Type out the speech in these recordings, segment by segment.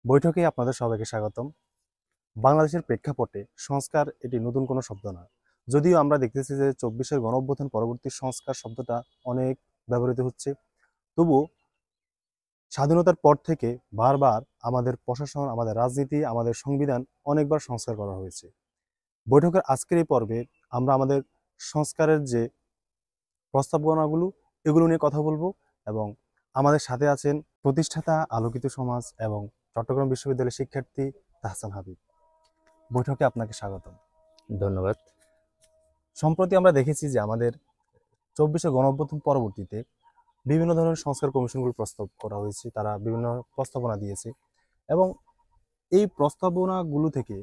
বৈঠকে আপনাদের সবাইকে স্বাগতম। বাংলাদেশের প্রেক্ষাপটে সংস্কার এটি নতুন কোনো শব্দ না। যদিও আমরা দেখতেছি যে ২৪-এর গণঅভ্যুত্থান পরবর্তী সংস্কার শব্দটা অনেক ব্যবহৃত হচ্ছে, তবুও স্বাধীনতার পর থেকে বারবার আমাদের প্রশাসন, আমাদের রাজনীতি, আমাদের সংবিধান অনেকবার সংস্কার করা হয়েছে। বৈঠকের আজকের এই পর্বে আমরা আমাদের সংস্কারের যে প্রস্তাবনাগুলো এগুলো নিয়ে কথা বলবো এবং আমাদের সাথে আছেন প্রতিষ্ঠাতা আলোকিত সমাজ এবং চট্টগ্রাম বিশ্ববিদ্যালয়ের শিক্ষার্থী তাহসান হাবিব। বৈঠকে আপনাকে স্বাগতম। ধন্যবাদ। সম্প্রতি আমরা দেখেছি যে আমাদের ২৪-এর গণঅভ্যুত্থান পরবর্তীতে বিভিন্ন ধরনের সংস্কার কমিশনগুলো প্রস্তাব করা হয়েছে, তারা বিভিন্ন প্রস্তাবনা দিয়েছে এবং এই প্রস্তাবনাগুলো থেকে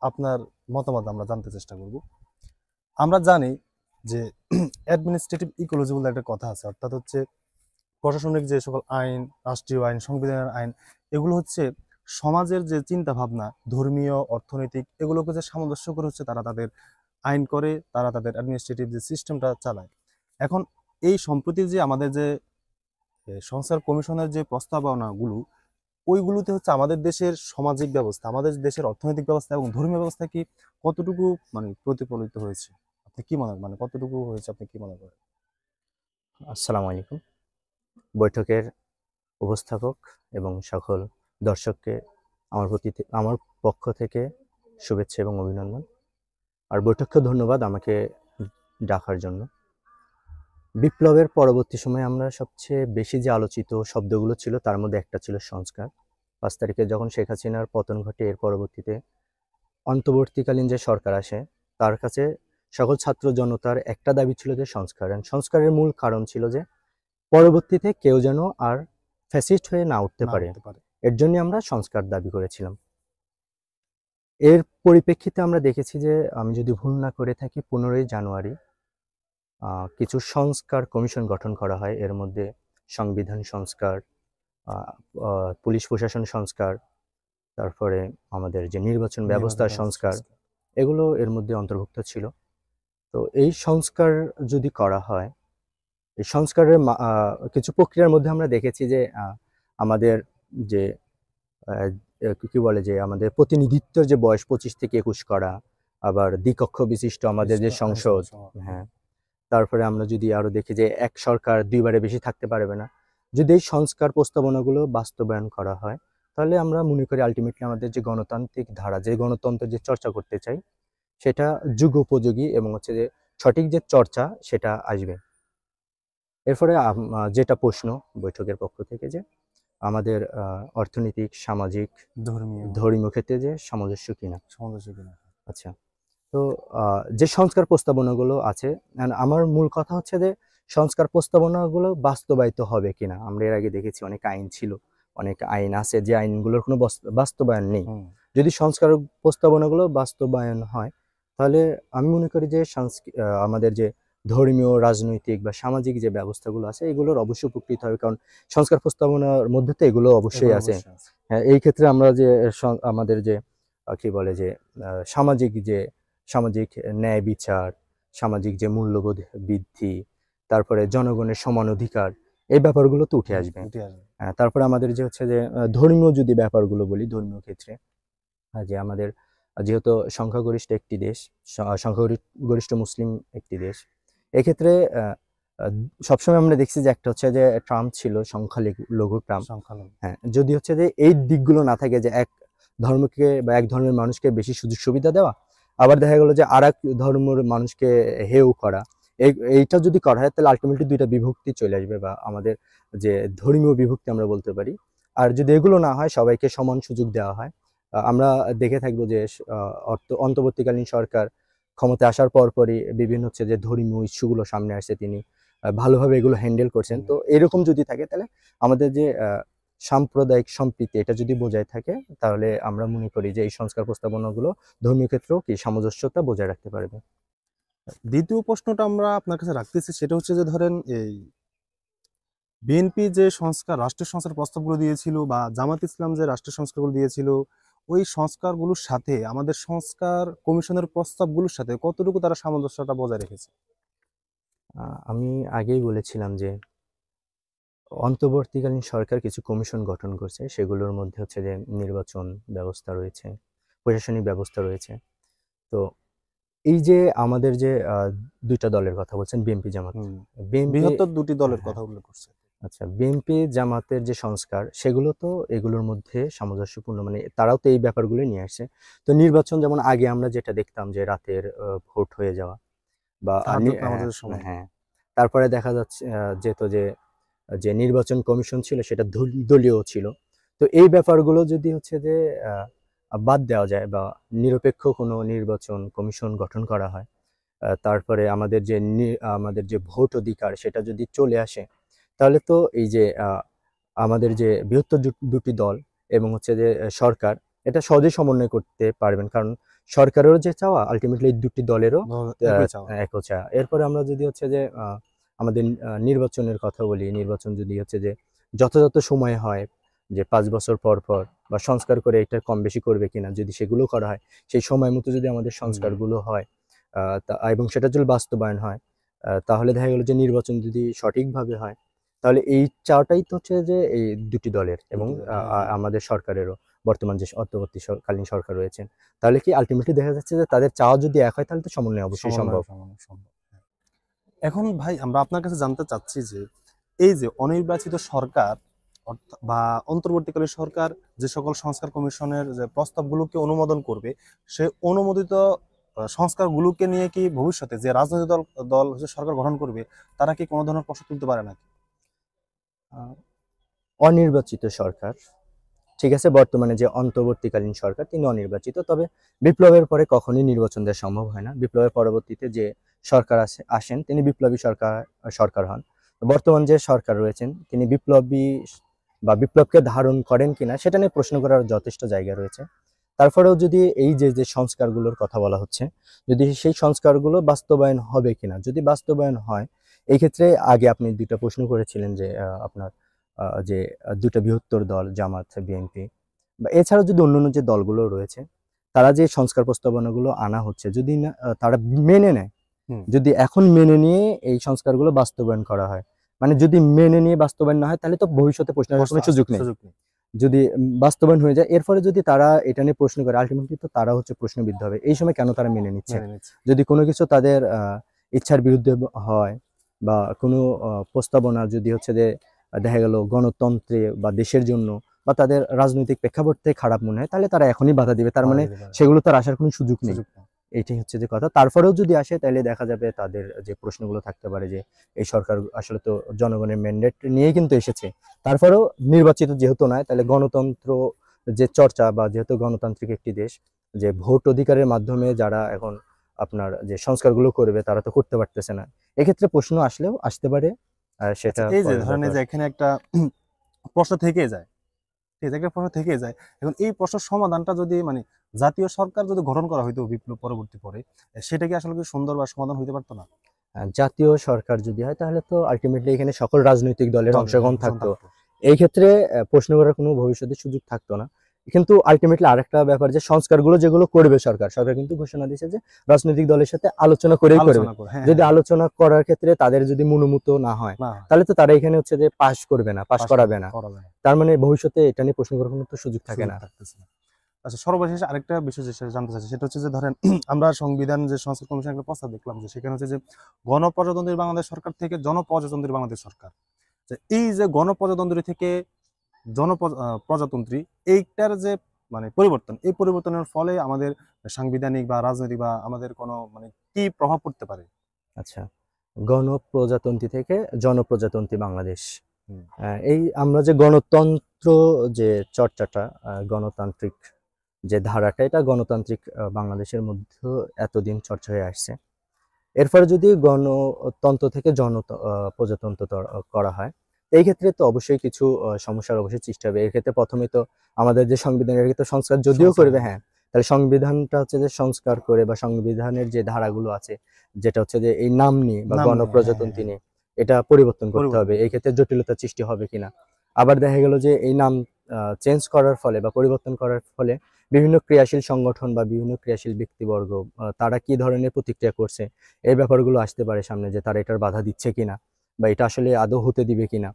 আপনার মতামত আমরা জানতে চেষ্টা করব। আমরা জানি যে অ্যাডমিনিস্ট্রেটিভ ইকোলজি বলে একটা কথা আছে, অর্থাৎ হচ্ছে প্রশাসনিক যে সকল আইন, রাষ্ট্রীয় আইন, সংবিধানের আইন, এগুলো হচ্ছে সমাজের যে চিন্তা ভাবনা, ধর্মীয়, অর্থনৈতিক, এগুলোকে যে সামঞ্জস্য করে হচ্ছে তারা তাদের আইন করে, তারা তাদের অ্যাডমিনিস্ট্রেটিভ যে সিস্টেমটা চালায়। এখন এই সম্প্রতি যে আমাদের যে সংস্কার কমিশনের যে প্রস্তাবনাগুলো, ওইগুলোতে হচ্ছে আমাদের দেশের সামাজিক ব্যবস্থা, আমাদের দেশের অর্থনৈতিক ব্যবস্থা এবং ধর্মীয় ব্যবস্থা কি কতটুকু প্রতিফলিত হয়েছে? আপনি কি মনে করেন, কতটুকু হয়েছে, আপনি কি মনে করেন? আসসালামু আলাইকুম। বৈঠকের উপস্থাপক এবং সকল দর্শককে আমার পক্ষ থেকে শুভেচ্ছা এবং অভিনন্দন। আর বৈঠককে ধন্যবাদ আমাকে ডাকার জন্য। বিপ্লবের পরবর্তী সময়ে আমরা সবচেয়ে বেশি যে আলোচিত শব্দগুলো ছিল তার মধ্যে একটা ছিল সংস্কার। ৫ তারিখে যখন শেখ হাসিনার পতন ঘটে, এর পরবর্তীতে অন্তর্বর্তীকালীন যে সরকার আসে, তার কাছে সকল ছাত্র জনতার একটা দাবি ছিল যে সংস্কার। সংস্কারের মূল কারণ ছিল যে পরবর্তীতে কেউ যেন আর ফ্যাসিস্ট হয়ে না উঠতে পারে। এর জন্য আমরা সংস্কার দাবি করেছিলাম। এর পরিপ্রেক্ষিতে আমরা দেখেছি যে, আমি যদি ভুল না করে থাকি, 15ই জানুয়ারি কিছু সংস্কার কমিশন গঠন করা হয়। এর মধ্যে সংবিধান সংস্কার, পুলিশ প্রশাসন সংস্কার, তারপরে আমাদের যে নির্বাচন ব্যবস্থার সংস্কার, এগুলো এর মধ্যে অন্তর্ভুক্ত ছিল। তো এই সংস্কার যদি করা হয়, এই সংস্কারের কিছু প্রক্রিয়ার মধ্যে আমরা দেখেছি যে আমাদের যে কি বলে যে আমাদের প্রতিনিধিত্বের যে বয়স 25 থেকে 21 করা, আবার দ্বিকক্ষ বিশিষ্ট আমাদের যে সংসদ, হ্যাঁ, তারপরে আমরা যদি আরো দেখি যে এক সরকার দুইবারে বেশি থাকতে পারবে না। যদি এই সংস্কার প্রস্তাবনাগুলো বাস্তবায়ন করা হয়, তাহলে আমরা মনে করি আলটিমেটলি আমাদের যে গণতান্ত্রিক ধারা, যে গণতন্ত্রের যে চর্চা করতে চাই, সেটা যুগোপযোগী এবং হচ্ছে যে সঠিক যে চর্চা সেটা আসবে। এরপরে যেটা প্রশ্ন বৈঠকের পক্ষ থেকে, যে আমাদের অর্থনৈতিক, সামাজিক, ধর্মীয় ক্ষেত্রে যে সামঞ্জস্য কিনা। আচ্ছা, তো যে সংস্কার প্রস্তাবনাগুলো আছে, আমার মূল কথা হচ্ছে যে সংস্কার প্রস্তাবনাগুলো বাস্তবায়িত হবে কিনা। আমরা এর আগে দেখেছি অনেক আইন ছিল, অনেক আইন আছে যে আইনগুলোর কোনো বাস্তবায়ন নেই। যদি সংস্কার প্রস্তাবনাগুলো বাস্তবায়ন হয়, তাহলে আমি মনে করি যে আমাদের যে ধর্মীয়, রাজনৈতিক বা সামাজিক যে ব্যবস্থাগুলো আছে, এগুলোর অবশ্যই উপকৃত হবে, কারণ সংস্কার প্রস্তাবনার মধ্যে তো এগুলো অবশ্যই আছে। হ্যাঁ, এই ক্ষেত্রে আমরা যে আমাদের যে কি বলে যে সামাজিক ন্যায় বিচার, সামাজিক যে মূল্যবোধ বৃদ্ধি, তারপরে জনগণের সমান অধিকার, এই ব্যাপারগুলো তো উঠে আসবে। তারপরে আমাদের যে হচ্ছে যে ধর্মীয় যদি ব্যাপারগুলো বলি, ধর্মীয় ক্ষেত্রে যে আমাদের যেহেতু সংখ্যাগরিষ্ঠ একটি দেশ, সংখ্যাগরিষ্ঠ মুসলিম একটি দেশ, এক্ষেত্রে সবসময় আমরা দেখছি যে একটা হচ্ছে যে ট্রাম্প ছিল সংখ্যালঘু ট্রাম্প। হ্যাঁ, যদি হচ্ছে যে এই দিকগুলো না থাকে, যে এক ধর্মকে বা এক ধর্মের মানুষকে বেশি সুযোগ সুবিধা দেওয়া, আবার দেখা গেল যে আর এক ধর্মের মানুষকে হেয় করা, এইটা যদি করা হয়, তাহলে আলটিমেটলি দুইটা বিভক্তি চলে আসবে, বা আমাদের যে ধর্মীয় বিভক্তি আমরা বলতে পারি। আর যদি এগুলো না হয়, সবাইকে সমান সুযোগ দেওয়া হয়, আমরা দেখে থাকবো যে অন্তর্বর্তীকালীন সরকার ক্ষমতায় আসার পরপরই বিভিন্ন হচ্ছে যে ধর্মীয় ইস্যুগুলো সামনে আসছে, তিনি ভালোভাবে এগুলো হ্যান্ডেল করছেন। তো এরকম যদি থাকে, তাহলে আমাদের যে সাম্প্রদায়িক সম্প্রীতি, এটা যদি বজায় থাকে, তাহলে আমরা মনে করি যে এই সংস্কার প্রস্তাবনাগুলো ধর্মীয় ক্ষেত্রেও কি সামঞ্জস্যতা বজায় রাখতে পারবে। দ্বিতীয় প্রশ্নটা আমরা আপনার কাছে রাখতেছি, সেটা হচ্ছে যে ধরেন এই বিএনপি যে রাষ্ট্রীয় সংস্কার প্রস্তাবগুলো দিয়েছিল বা জামাত ইসলাম যে রাষ্ট্রীয় সংস্কারগুলো দিয়েছিল, ওই সংস্কারগুলোর সাথে আমাদের সংস্কার কমিশনের প্রস্তাবগুলোর সাথে কতটুকু তারা সামঞ্জস্যতা বজায় রেখেছে? আমি আগেই বলেছিলাম যে অন্তর্বর্তীকালীন সরকার কিছু কমিশন গঠন করছে, সেগুলোর মধ্যে হচ্ছে যে নির্বাচন ব্যবস্থা রয়েছে, প্রশাসনিক ব্যবস্থা রয়েছে। তো এই যে আমাদের যে দুইটা দলের কথা বলছেন, বিএনপি জামাত, বিএনপি, বৃহত্তর দুটি দলের হ্যাঁ, কথা উল্লেখ করছে। আচ্ছা, বিএনপি জামাতের যে সংস্কার, সেগুলো তো এগুলোর মধ্যে সামঞ্জস্যপূর্ণ, মানে তারাও তো এই ব্যাপারগুলো নিয়ে আসছে। তো নির্বাচন যেমন আগে আমরা যেটা দেখতাম যে রাতের ভোট হয়ে যাওয়া বা তাহাজ্জুদ হ্যাঁ, নামাজের সময়। হ্যাঁ, তারপরে দেখা যাচ্ছে যেত যে যে নির্বাচন কমিশন ছিল সেটা দলীয় ছিল। তো এই ব্যাপারগুলো যদি হচ্ছে যে বাদ দেওয়া যায় বা নিরপেক্ষ কোনো নির্বাচন কমিশন গঠন করা হয়, তারপরে আমাদের যে ভোট অধিকার সেটা যদি চলে আসে, তাহলে তো এই যে আমাদের যে বৃহত্তর দুটি দল এবং হচ্ছে যে সরকার, এটা সহজেই সমন্বয় করতে পারবেন। কারণ সরকারেরও যে চাওয়া, আলটিমেটলি দুটি দলেরও একই চাওয়া। একও চাওয়া। এরপরে আমরা যদি হচ্ছে যে আমাদের নির্বাচনের কথা বলি, নির্বাচন যদি হচ্ছে যে যথাযথ সময়ে হয়, যে 5 বছর পর পর বা সংস্কার করে এটা কম বেশি করবে কিনা, যদি সেগুলো করা হয়, সেই সময় মতো যদি আমাদের সংস্কারগুলো হয় এবং সেটা যদি বাস্তবায়ন হয়, তাহলে দেখা গেল যে নির্বাচন যদি সঠিকভাবে হয়, তাহলে এই চাওয়াটাই তো হচ্ছে যে এই দুটি দলের এবং দুটি দল, হ্যাঁ। আমাদের সরকারেরও, বর্তমান যে অন্তর্বর্তীকালীন সরকার রয়েছেন, তাহলে কি আলটিমেটলি দেখা যাচ্ছে যে তাদের চাওয়া যদি এক হয়, তাহলে তো সমন্বয় অবশ্যই সম্ভব। সমন্বয় সম্ভব। হ্যাঁ। এখন ভাই আমরা আপনার কাছে জানতে চাচ্ছি যে এই যে অনির্বাচিত সরকার বা অন্তর্বর্তীকালীন সরকার যে সকল সংস্কার কমিশনের যে প্রস্তাবগুলোকে অনুমোদন করবে, সে অনুমোদিত সংস্কারগুলোকে নিয়ে কি ভবিষ্যতে যে রাজনৈতিক দল দল যে সরকার গঠন করবে, তারা কি কোনো ধরনের প্রশ্ন তুলতে পারে নাকি? আহ, অনির্বাচিত সরকার, ঠিক আছে, বর্তমানে যে অন্তর্বর্তীকালীন সরকার তিনি অনির্বাচিত, তবে বিপ্লবের পরে কখনোই নির্বাচন দেওয়া সম্ভব হয় না। বিপ্লবের পরবর্তীতে যে সরকার আসেন তিনি বিপ্লবী সরকার সরকার হন। বর্তমান যে সরকার রয়েছেন তিনি বিপ্লবী বা বিপ্লবকে ধারণ করেন কিনা সেটা নিয়ে প্রশ্ন করার যথেষ্ট জায়গা রয়েছে। তারপরেও যদি এই যে যে সংস্কারগুলোর কথা বলা হচ্ছে, যদি সেই সংস্কারগুলো বাস্তবায়ন হবে কিনা, যদি বাস্তবায়ন হয়, এই ক্ষেত্রে আগে আপনি দুইটা প্রশ্ন করেছিলেন যে আপনার যে দুটো বৃহত্তর দল জামাত, বিএনপি বা এছাড়াও যদি অন্যান্য যে দলগুলো রয়েছে, তারা যে সংস্কার প্রস্তাবনাগুলো আনা হচ্ছে, যদি না তারা মেনে নেয়, হুম। যদি এখন মেনে নিয়ে এই সংস্কারগুলো বাস্তবায়ন করা হয়, মানে যদি মেনে নিয়ে বাস্তবায়ন না হয়, তাহলে তো ভবিষ্যতে প্রশ্ন আসার কোনো সুযোগ নেই। যদি বাস্তবায়ন হয়ে যায়, এর ফলে যদি তারা এটা নিয়ে প্রশ্ন করে, আলটিমেটলি তো তারা হচ্ছে প্রশ্নবিদ্ধ হবে। এই সময় কেন তারা মেনে নিচ্ছে? মেনে নিচ্ছে। যদি কোনো কিছু তাদের ইচ্ছার বিরুদ্ধে হয় বা কোনো প্রস্তাবনা যদি হচ্ছে যে দেখা গেল গণতন্ত্রে বা দেশের জন্য বা তাদের রাজনৈতিক প্রেক্ষাপট থেকে খারাপ মনে হয়, তাহলে তারা এখনই বাধা দিবে। তার বাধা মানে দিতে পারে। সেগুলো তার আসার কোনো সুযোগ নেই। সুযোগ নেই। এইটাই হচ্ছে যে কথা। তারপরেও যদি আসে, তাহলে দেখা যাবে তাদের যে প্রশ্নগুলো থাকতে পারে যে এই সরকার আসলে তো জনগণের ম্যান্ডেট নিয়েই কিন্তু এসেছে। তারপরেও নির্বাচিত যেহেতু নয়, তাহলে গণতন্ত্র যে চর্চা বা যেহেতু গণতান্ত্রিক একটি দেশ, যে ভোট অধিকারের মাধ্যমে যারা এখন আপনার যে সংস্কারগুলো করবে তারা তো করতে পারতেছে না। এক্ষেত্রে প্রশ্ন আসলেও আসতে পারে, আচ্ছা, সেটা এই যে পরের ধরেন এই ব্যাপার। যে এখানে একটা প্রশ্ন থেকে যায়, ঠিক আছে, একটা প্রশ্ন থেকে যায়। এখন এই প্রশ্নের সমাধানটা যদি মানে জাতীয় সরকার যদি গঠন করা হইতো বিপ্লব পরবর্তী পরে, সেটা কি আসলে কি সুন্দর বা সমাধান হইতে পারতো না? জাতীয় সরকার যদি হয়, তাহলে তো আলটিমেটলি এখানে সকল রাজনৈতিক দলের দলের, হ্যাঁ, অংশগ্রহণ অংশগ্রহণ থাকতো। থাকতো। এই ক্ষেত্রে প্রশ্ন করার কোনো ভবিষ্যতে সুযোগ থাকতো না। কিন্তু আলটিমেটলি আরেকটা ব্যাপার, যে সংস্কারগুলো যেগুলো করবে সরকার, সরকার কিন্তু ঘোষণা দিয়েছে যে রাজনৈতিক দলের সাথে আলোচনা করেই করবে। আলোচনা করে, হ্যাঁ, যদি হ্যাঁ, হ্যাঁ। আলোচনা করার ক্ষেত্রে তাদের যদি মনোমত না হয়, না হয়, তাহলে তো তারা এখানে হচ্ছে যে পাশ করবে না, পাশ পাশ করাবে করবে, না। করাবে না। তার মানে ভবিষ্যতে এটা নিয়ে প্রশ্ন করার কোনো তো সুযোগ থাকে সুযোগ না। থাকতেছে না। আচ্ছা, সর্বশেষ আরেকটা বিষয় যেটা জানতে চাচ্ছি সেটা হচ্ছে যে ধরেন আমরা সংবিধান যে সংস্কার কমিশনের একটা প্রস্তাব দেখলাম, যে সেখানে হচ্ছে যে গণপ্রজাতন্ত্রী বাংলাদেশ সরকার থেকে জনপ্রজাতন্ত্রী বাংলাদেশ সরকার, যে এই যে গণপ্রজাতন্ত্রী থেকে প্রজাতন্ত্রী, এইটার যে মানে পরিবর্তন, এই পরিবর্তনের ফলে আমাদের সাংবিধানিক বা রাজনৈতিক বা আমাদের কোনো মানে কি প্রভাব পড়তে পারে? আচ্ছা, গণপ্রজাতন্ত্রী থেকে জনপ্রজাতন্ত্রী বাংলাদেশ, হুম। এই আমরা যে গণতন্ত্র যে চর্চাটা, গণতান্ত্রিক যে ধারাটা, এটা গণতান্ত্রিক বাংলাদেশের মধ্যে এতদিন চর্চা হয়ে আসছে। এরপরে যদি গণতন্ত্র থেকে প্রজাতন্ত্র করা হয়, এই ক্ষেত্রে তো অবশ্যই কিছু সমস্যার অবশ্যই সৃষ্টি হবে। এক্ষেত্রে প্রথমে তো আমাদের যে সংবিধানের ক্ষেত্রে সংস্কার যদিও সংস্কার, করবে, হ্যাঁ। হ্যাঁ, তাহলে সংবিধানটা হচ্ছে যে সংস্কার করে বা সংবিধানের যে ধারাগুলো আছে, যেটা হচ্ছে যে এই নাম নিয়ে বা নাম নিয়ে, হ্যাঁ, হ্যাঁ, গণপ্রজাতন্ত্রী হ্যাঁ। নিয়ে, এটা পরিবর্তন করতে পরিবর্তন হবে। এই করতে হবে। ক্ষেত্রে জটিলতা সৃষ্টি হবে কিনা। আবার দেখা গেল যে এই নাম চেঞ্জ করার ফলে বা পরিবর্তন করার ফলে বিভিন্ন ক্রিয়াশীল সংগঠন বা বিভিন্ন ক্রিয়াশীল ব্যক্তিবর্গ, তারা কি ধরনের প্রতিক্রিয়া করছে, এই ব্যাপারগুলো আসতে পারে সামনে, যে তারা এটার বাধা দিচ্ছে কিনা বা এটা আসলে আদৌ হতে দিবে কিনা।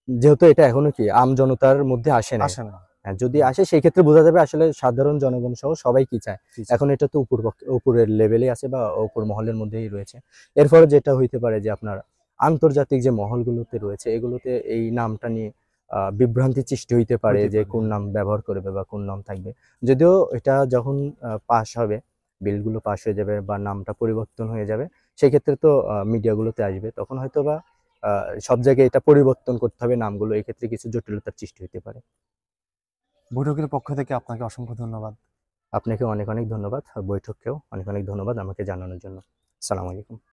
যেহেতু এটা এখনো কি আম জনতার মধ্যে আসে নাই, আসে না। হ্যাঁ, যদি আসে সেই ক্ষেত্রে বোঝা যাবে আসলে সাধারণ জনগণ সহ সবাই কি চায়। জি, জি। এখন এটা তো উপরের লেভেলে আছে বা উপর মহলের মধ্যেই রয়েছে। এরপরে যেটা হইতে পারে যে আপনার আন্তর্জাতিক যে মহলগুলোতে রয়েছে এগুলোতে এই নামটা নিয়ে বিভ্রান্তি সৃষ্টি হইতে পারে হইতে যে পারে, কোন হ্যাঁ। নাম ব্যবহার করবে বা কোন নাম থাকবে। যদিও এটা যখন পাস হবে, বিলগুলো পাস হয়ে যাবে বা নামটা পরিবর্তন হয়ে যাবে, সেক্ষেত্রে তো মিডিয়াগুলোতে আসবে। তখন হয়তোবা সব জায়গায় এটা পরিবর্তন করতে হবে নামগুলো। এক্ষেত্রে কিছু জটিলতার সৃষ্টি হতে পারে। বৈঠকের পক্ষ থেকে আপনাকে অসংখ্য ধন্যবাদ। আপনাকে অনেক অনেক ধন্যবাদ। বৈঠককেও অনেক অনেক ধন্যবাদ আমাকে জানানোর জন্য। আসসালামু আলাইকুম।